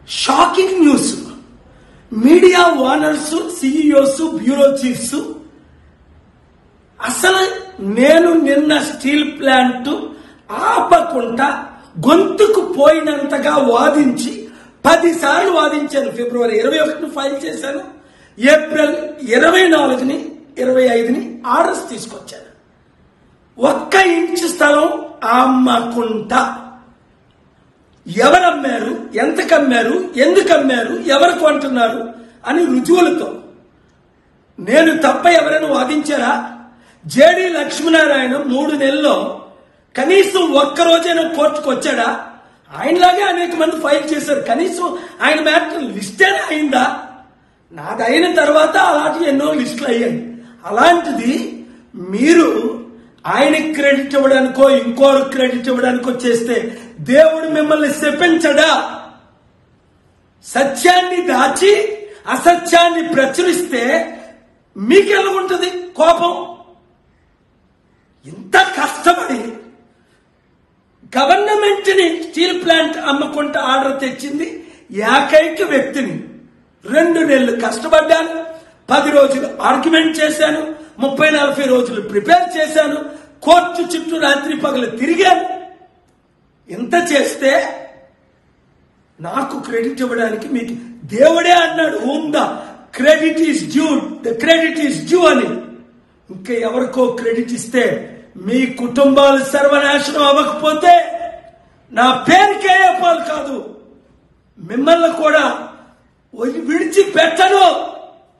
Shocking news. Media owners, CEOs, bureau chiefs అసలు నేను నిన్న స్టీల్ ప్లాంట్ ఆపకుండా గొంతుకు పోయినంతగా వాదించి 10 సార్లు వాదించాను. ఫిబ్రవరి 21ని ఫైల్ చేశాను. ఏప్రిల్ 24ని 25ని ఆర్డర్స్ తీసుకొచ్చాను. 1 ఇంచు స్థలం అమ్మకుండా ఎవరమ్మారు, ఎంతకు అమ్మారు, ఎందుకు అమ్మారు, ఎవరు కొంటున్నారు అని రుజువులతో. నేను తప్ప ఎవరైనా వాదించారా? జేడి లక్ష్మీనారాయణ 3 నెలల్లో కనీసం 1 రోజైనా కోర్టుకు వచ్చాడా? ఆయనలాగే అనేక మంది ఫైల్ చేశారు. కనీసం ఆయన మ్యాటర్ లిస్టేనే అయిందా? నాది అయిన తర్వాత అలాంటి ఎన్నో లిస్టులు అయ్యాయి. అలాంటిది మీరు ఆయనకి క్రెడిట్ ఇవ్వడానికో ఇంకోరు క్రెడిట్ ఇవ్వడానికో చేస్తే దేవుడు మిమ్మల్ని శపించడా? సత్యాన్ని దాచి అసత్యాన్ని ప్రచురిస్తే మీకెలా ఉంటుంది కోపం? ఇంత కష్టపడి గవర్నమెంట్ ని స్టీల్ ప్లాంట్ అమ్మకుంటే ఆర్డర్ తెచ్చింది ఏకైక వ్యక్తిని. 2 నెలలు కష్టపడ్డాను. 10 రోజులు ఆర్గ్యుమెంట్ చేశాను. 30-40 రోజులు ప్రిపేర్ చేశాను. కోర్టు చుట్టూ రాత్రి పగలు తిరిగాను. ఇంత చేస్తే నాకు క్రెడిట్ ఇవ్వడానికి మీకు దేవుడే అన్నాడు, whom the credit is due, the credit is due అని. ఇంకా ఎవరికో క్రెడిట్ ఇస్తే మీ కుటుంబాలు సర్వనాశనం అవ్వకపోతే నా పేరుకే పాలు కాదు, మిమ్మల్ని కూడా విడిచిపెట్టను.